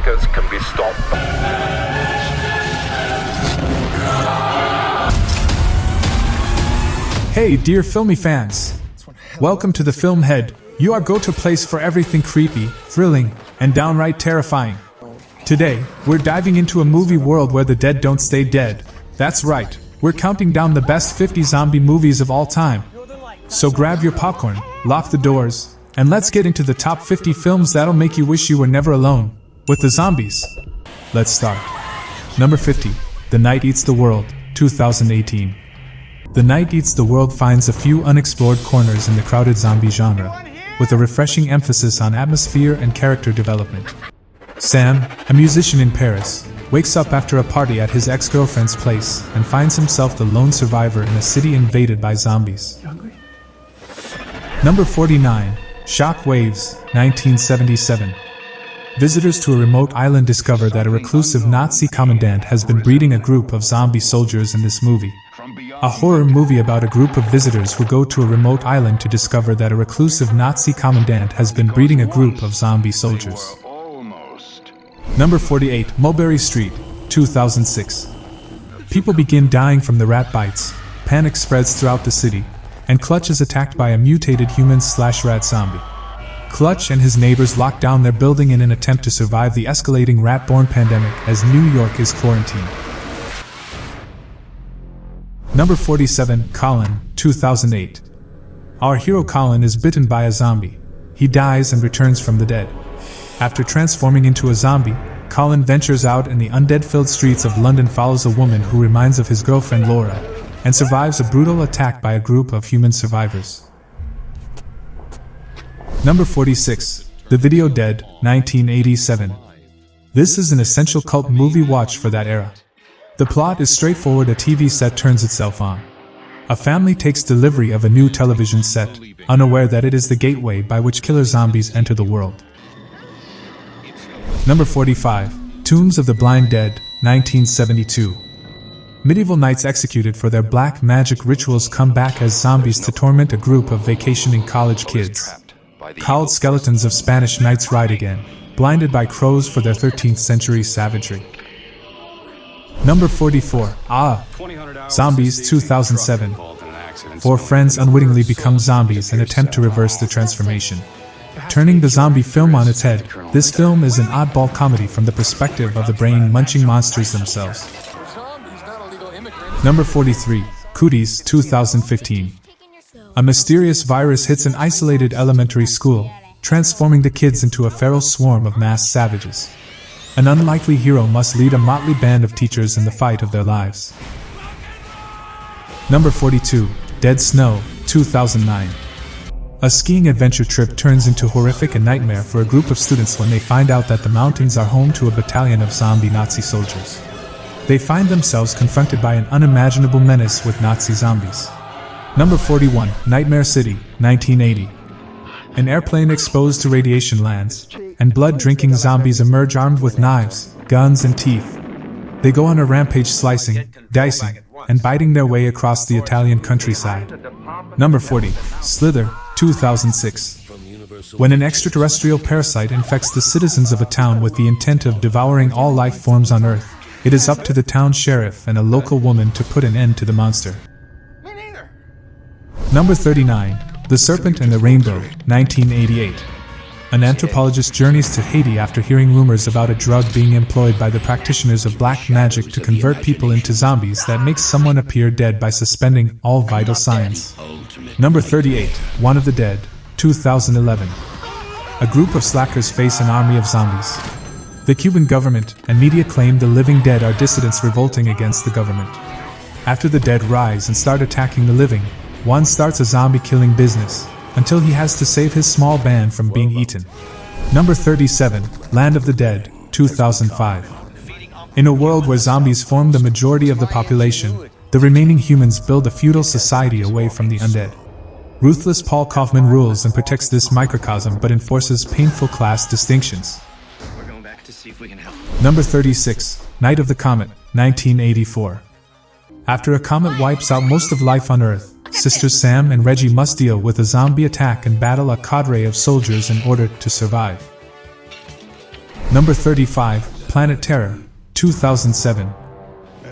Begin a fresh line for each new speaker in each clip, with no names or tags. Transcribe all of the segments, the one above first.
attackers can be stopped.
Hey, dear filmy fans! Welcome to the Filmhead, your go-to place for everything creepy, thrilling, and downright terrifying. Today, we're diving into a movie world where the dead don't stay dead. That's right, we're counting down the best 50 zombie movies of all time. So grab your popcorn, lock the doors, and let's get into the top 50 films that'll make you wish you were never alone with the zombies. Let's start. Number 50, The Night Eats the World, 2018. The Night Eats the World finds a few unexplored corners in the crowded zombie genre, with a refreshing emphasis on atmosphere and character development. Sam, a musician in Paris, wakes up after a party at his ex-girlfriend's place and finds himself the lone survivor in a city invaded by zombies. Number 49, Shock Waves, 1977. Visitors to a remote island discover that a reclusive Nazi commandant has been breeding a group of zombie soldiers in this movie. A horror movie about a group of visitors who go to a remote island to discover that a reclusive Nazi commandant has been breeding a group of zombie soldiers. Number 48, Mulberry Street, 2006. People begin dying from the rat bites, panic spreads throughout the city, and Clutch is attacked by a mutated human/rat zombie. Clutch and his neighbors lock down their building in an attempt to survive the escalating rat-borne pandemic as New York is quarantined. Number 47, Colin, 2008. Our hero Colin is bitten by a zombie. He dies and returns from the dead. After transforming into a zombie, Colin ventures out in the undead-filled streets of London, follows a woman who reminds of his girlfriend Laura, and survives a brutal attack by a group of human survivors. Number 46, The Video Dead, 1987. This is an essential cult movie watch for that era. The plot is straightforward: a TV set turns itself on. A family takes delivery of a new television set, unaware that it is the gateway by which killer zombies enter the world. Number 45, Tombs of the Blind Dead, 1972. Medieval knights executed for their black magic rituals come back as zombies to torment a group of vacationing college kids. Cowled skeletons of Spanish knights ride again, blinded by crows for their 13th century savagery. Number 44, Zombies, 2007. Four friends unwittingly become zombies and attempt to reverse the transformation. Turning the zombie film on its head, this film is an oddball comedy from the perspective of the brain-munching monsters themselves. Number 43, Cooties, 2015. A mysterious virus hits an isolated elementary school, transforming the kids into a feral swarm of masked savages. An unlikely hero must lead a motley band of teachers in the fight of their lives. Number 42, Dead Snow, 2009. A skiing adventure trip turns into horrific a nightmare for a group of students when they find out that the mountains are home to a battalion of zombie Nazi soldiers. They find themselves confronted by an unimaginable menace with Nazi zombies. Number 41, Nightmare City, 1980. An airplane exposed to radiation lands, and blood-drinking zombies emerge armed with knives, guns, and teeth. They go on a rampage, slicing, dicing, and biting their way across the Italian countryside. Number 40, Slither, 2006. When an extraterrestrial parasite infects the citizens of a town with the intent of devouring all life forms on Earth, it is up to the town sheriff and a local woman to put an end to the monster. Number 39, The Serpent and the Rainbow, 1988. An anthropologist journeys to Haiti after hearing rumors about a drug being employed by the practitioners of black magic to convert people into zombies that makes someone appear dead by suspending all vital signs. Number 38, One of the Dead, 2011. A group of slackers face an army of zombies. The Cuban government and media claim the living dead are dissidents revolting against the government. After the dead rise and start attacking the living, one starts a zombie-killing business, until he has to save his small band from being eaten. Number 37, Land of the Dead, 2005. In a world where zombies form the majority of the population, the remaining humans build a feudal society away from the undead. Ruthless Paul Kaufman rules and protects this microcosm but enforces painful class distinctions. Number 36, Night of the Comet, 1984. After a comet wipes out most of life on Earth, Sisters Sam and Reggie must deal with a zombie attack and battle a cadre of soldiers in order to survive. Number 35, Planet Terror, 2007.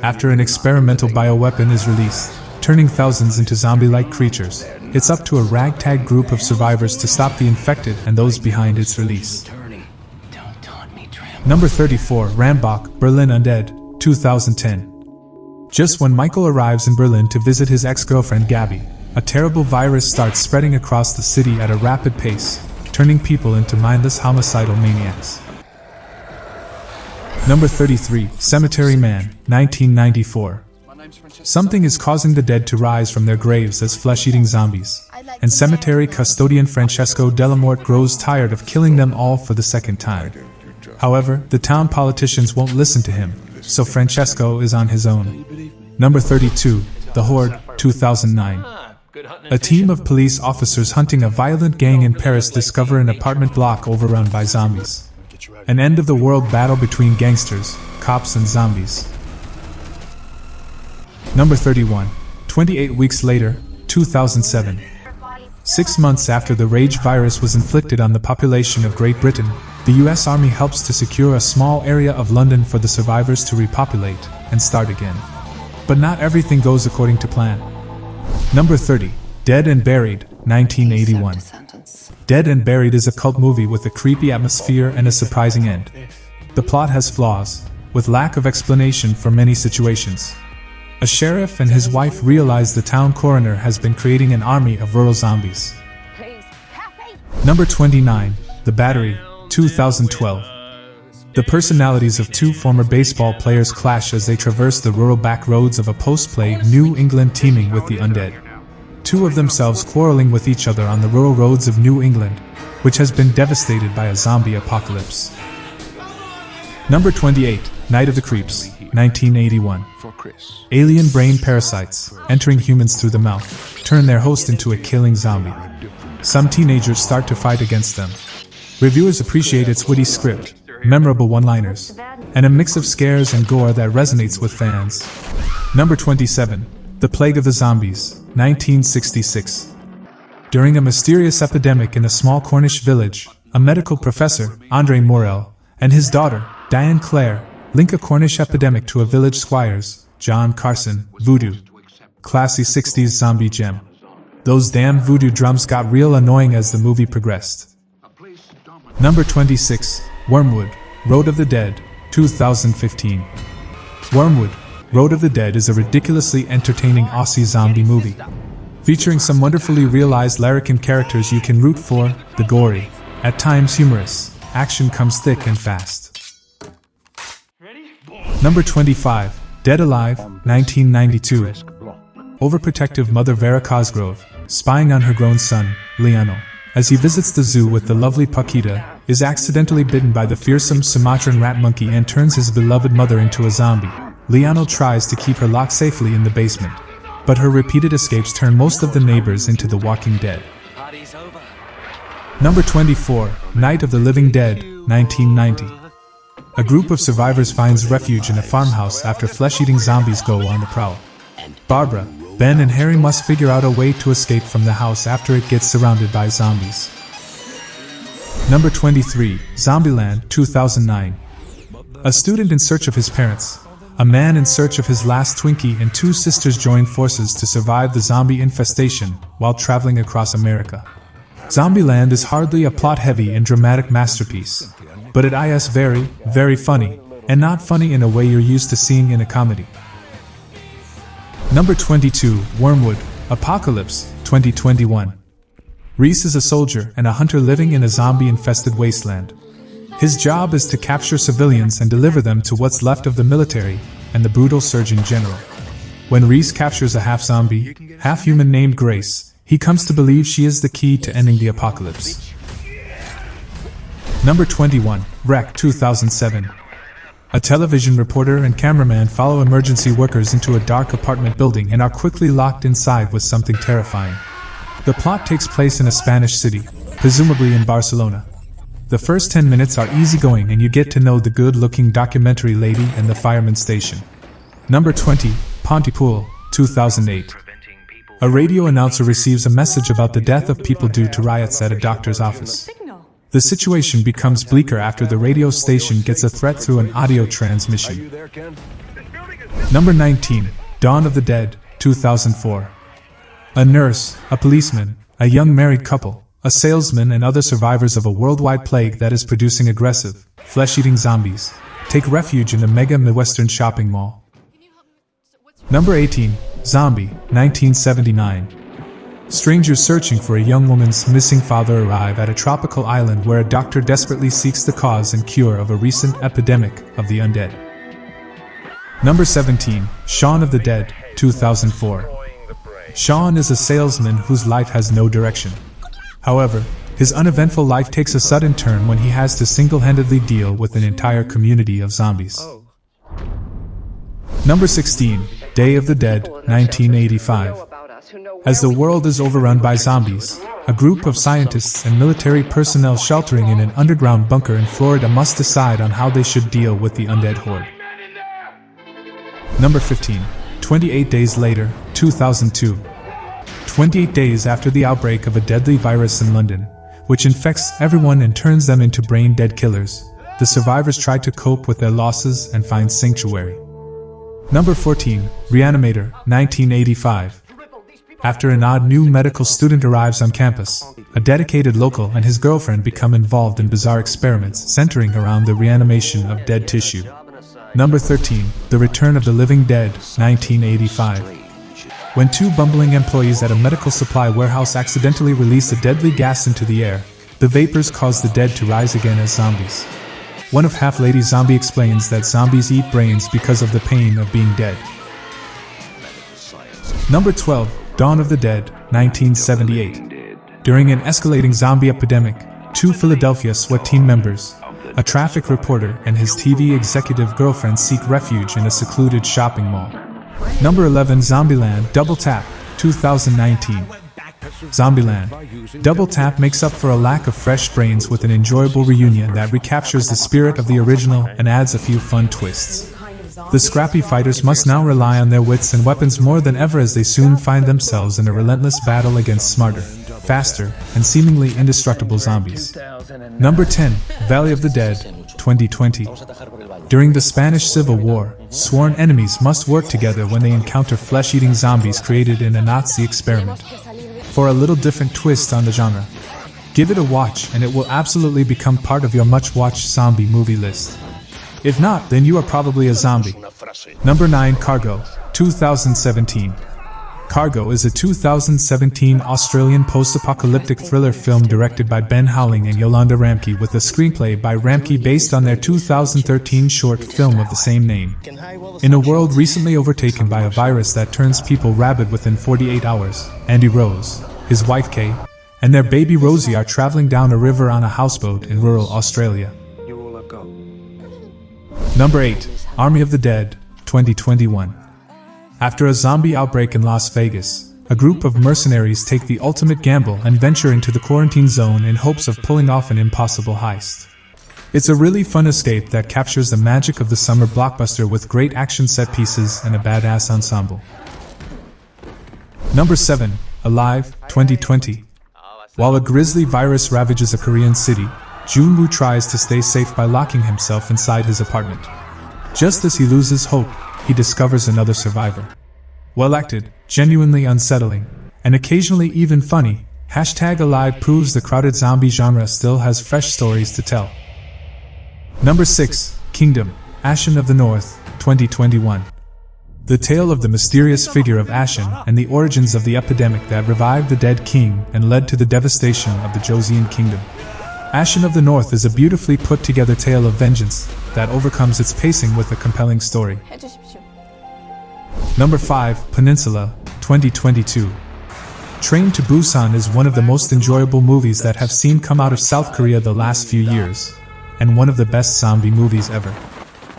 After an experimental bioweapon is released, turning thousands into zombie-like creatures, it's up to a ragtag group of survivors to stop the infected and those behind its release. Number 34, Rambach, Berlin Undead, 2010. Just when Michael arrives in Berlin to visit his ex-girlfriend Gabby, a terrible virus starts spreading across the city at a rapid pace, turning people into mindless homicidal maniacs. Number 33, Cemetery Man, 1994. Something is causing the dead to rise from their graves as flesh-eating zombies, and cemetery custodian Francesco Delamorte grows tired of killing them all for the second time. However, the town politicians won't listen to him, so Francesco is on his own. Number 32, The Horde, 2009. A team of police officers hunting a violent gang in Paris discover an apartment block overrun by zombies. An end-of-the-world battle between gangsters, cops and zombies. Number 31, 28 weeks later, 2007. 6 months after the rage virus was inflicted on the population of Great Britain, the US Army helps to secure a small area of London for the survivors to repopulate and start again. But not everything goes according to plan. Number 30, Dead and Buried, 1981. Dead and Buried is a cult movie with a creepy atmosphere and a surprising end. The plot has flaws, with lack of explanation for many situations. A sheriff and his wife realize the town coroner has been creating an army of rural zombies. Number 29, The Battery, 2012. The personalities of two former baseball players clash as they traverse the rural back roads of a post-plague New England teeming with the undead. Two of themselves quarreling with each other on the rural roads of New England, which has been devastated by a zombie apocalypse. Number 28, Night of the Creeps, 1981. Alien brain parasites, entering humans through the mouth, turn their host into a killing zombie. Some teenagers start to fight against them. Reviewers appreciate its witty script, memorable one-liners, and a mix of scares and gore that resonates with fans. Number 27, The Plague of the Zombies, 1966. During a mysterious epidemic in a small Cornish village, a medical professor, Andre Morel, and his daughter, Diane Clare, link a Cornish epidemic to a village squire's, John Carson, voodoo. Classy 60s zombie gem. Those damn voodoo drums got real annoying as the movie progressed. Number 26, Wormwood, Road of the Dead, 2015. Wormwood, Road of the Dead is a ridiculously entertaining Aussie zombie movie. Featuring some wonderfully realized larrikin characters you can root for, the gory, at times humorous, action comes thick and fast. Number 25, Dead Alive, 1992. Overprotective mother Vera Cosgrove, spying on her grown son, Lionel, as he visits the zoo with the lovely Paquita, is accidentally bitten by the fearsome Sumatran rat monkey and turns his beloved mother into a zombie. Lionel tries to keep her locked safely in the basement, but her repeated escapes turn most of the neighbors into the Walking Dead. Number 24, Night of the Living Dead, 1990. A group of survivors finds refuge in a farmhouse after flesh-eating zombies go on the prowl. Barbara, Ben and Harry must figure out a way to escape from the house after it gets surrounded by zombies. Number 23, Zombieland, 2009. A student in search of his parents, a man in search of his last Twinkie, and two sisters join forces to survive the zombie infestation while traveling across America. Zombieland is hardly a plot-heavy and dramatic masterpiece, but it is very, very funny, and not funny in a way you're used to seeing in a comedy. Number 22, Wormwood, Apocalypse, 2021. Reese is a soldier and a hunter living in a zombie-infested wasteland. His job is to capture civilians and deliver them to what's left of the military and the brutal Surgeon General. When Reese captures a half-zombie, half-human named Grace, he comes to believe she is the key to ending the apocalypse. Number 21, Wreck, 2007. A television reporter and cameraman follow emergency workers into a dark apartment building and are quickly locked inside with something terrifying. The plot takes place in a Spanish city, presumably in Barcelona. The first 10 minutes are easygoing and you get to know the good-looking documentary lady and the fireman station. Number 20, Pontypool, 2008. A radio announcer receives a message about the death of people due to riots at a doctor's office. The situation becomes bleaker after the radio station gets a threat through an audio transmission. Number 19. Dawn of the Dead, 2004. A nurse, a policeman, a young married couple, a salesman and other survivors of a worldwide plague that is producing aggressive, flesh-eating zombies take refuge in a mega Midwestern shopping mall. Number 18. Zombie, 1979. Strangers searching for a young woman's missing father arrive at a tropical island where a doctor desperately seeks the cause and cure of a recent epidemic of the undead. Number 17. Shaun of the Dead, 2004. Shaun is a salesman whose life has no direction. However, his uneventful life takes a sudden turn when he has to single-handedly deal with an entire community of zombies. Number 16. Day of the Dead, 1985. As the world is overrun by zombies, a group of scientists and military personnel sheltering in an underground bunker in Florida must decide on how they should deal with the undead horde. Number 15. 28 Days Later, 2002. 28 days after the outbreak of a deadly virus in London, which infects everyone and turns them into brain-dead killers, the survivors try to cope with their losses and find sanctuary. Number 14. Reanimator, 1985. After an odd new medical student arrives on campus, a dedicated local and his girlfriend become involved in bizarre experiments centering around the reanimation of dead tissue. Number 13. The Return of the Living Dead, 1985. When two bumbling employees at a medical supply warehouse accidentally release a deadly gas into the air, the vapors cause the dead to rise again as zombies. One of Half-Lady Zombie explains that zombies eat brains because of the pain of being dead. Number 12. Dawn of the Dead, 1978. During an escalating zombie epidemic, two Philadelphia SWAT team members, a traffic reporter and his TV executive girlfriend seek refuge in a secluded shopping mall. Number 11. Zombieland Double Tap, 2019. Zombieland Double Tap makes up for a lack of fresh brains with an enjoyable reunion that recaptures the spirit of the original and adds a few fun twists. The scrappy fighters must now rely on their wits and weapons more than ever as they soon find themselves in a relentless battle against smarter, faster, and seemingly indestructible zombies. Number 10. Valley of the Dead, 2020. During the Spanish Civil War, sworn enemies must work together when they encounter flesh-eating zombies created in a Nazi experiment. For a little different twist on the genre, give it a watch and it will absolutely become part of your much-watched zombie movie list. If not, then you are probably a zombie. Number 9. Cargo, 2017. Cargo is a 2017 Australian post-apocalyptic thriller film directed by Ben Howling and Yolanda Ramke with a screenplay by Ramke based on their 2013 short film of the same name. In a world recently overtaken by a virus that turns people rabid within 48 hours, Andy Rose, his wife Kay, and their baby Rosie are traveling down a river on a houseboat in rural Australia. Number 8. Army of the Dead, 2021. After a zombie outbreak in Las Vegas, a group of mercenaries take the ultimate gamble and venture into the quarantine zone in hopes of pulling off an impossible heist. It's a really fun escape that captures the magic of the summer blockbuster with great action set pieces and a badass ensemble. Number 7. Alive, 2020. While a grisly virus ravages a Korean city, Jun-woo tries to stay safe by locking himself inside his apartment. Just as he loses hope, he discovers another survivor. Well acted, genuinely unsettling, and occasionally even funny, #Alive proves the crowded zombie genre still has fresh stories to tell. Number 6. Kingdom, Ashen of the North, 2021. The tale of the mysterious figure of Ashen and the origins of the epidemic that revived the dead king and led to the devastation of the Joseon kingdom. Ashen of the North is a beautifully put-together tale of vengeance that overcomes its pacing with a compelling story. Number 5. Peninsula, 2022. Train to Busan is one of the most enjoyable movies that have seen come out of South Korea the last few years, and one of the best zombie movies ever.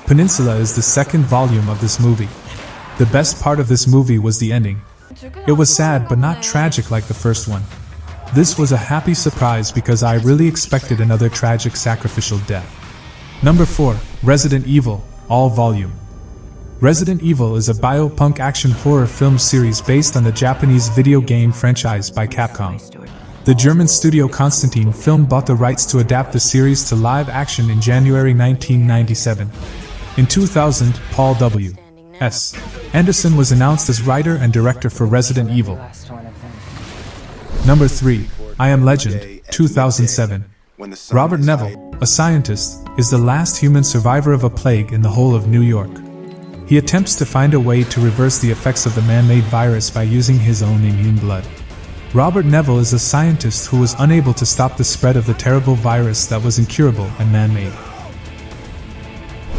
Peninsula is the second volume of this movie. The best part of this movie was the ending. It was sad but not tragic like the first one. This was a happy surprise because I really expected another tragic sacrificial death. Number 4. Resident Evil, all volume. Resident Evil is a biopunk action horror film series based on the Japanese video game franchise by Capcom. The German studio Constantin Film bought the rights to adapt the series to live action in January 1997. In 2000, Paul W. S. Anderson was announced as writer and director for Resident Evil. Number 3. I Am Legend, 2007. Robert Neville, a scientist, is the last human survivor of a plague in the whole of New York. He attempts to find a way to reverse the effects of the man-made virus by using his own immune blood. Robert Neville is a scientist who was unable to stop the spread of the terrible virus that was incurable and man-made.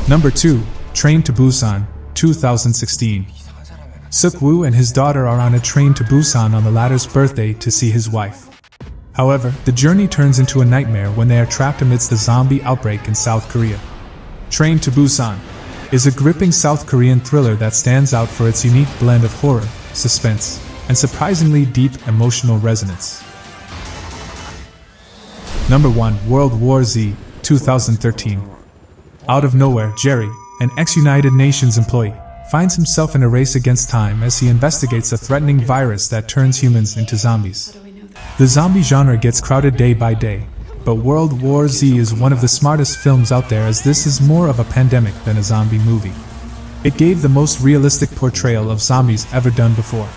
Number 2. Train to Busan, 2016. Suk-woo and his daughter are on a train to Busan on the latter's birthday to see his wife. However, the journey turns into a nightmare when they are trapped amidst the zombie outbreak in South Korea. Train to Busan is a gripping South Korean thriller that stands out for its unique blend of horror, suspense, and surprisingly deep emotional resonance. Number 1. World War Z, 2013. Out of nowhere, Jerry, an ex-United Nations employee, finds himself in a race against time as he investigates a threatening virus that turns humans into zombies. The zombie genre gets crowded day by day, but World War Z is one of the smartest films out there, as this is more of a pandemic than a zombie movie. It gave the most realistic portrayal of zombies ever done before.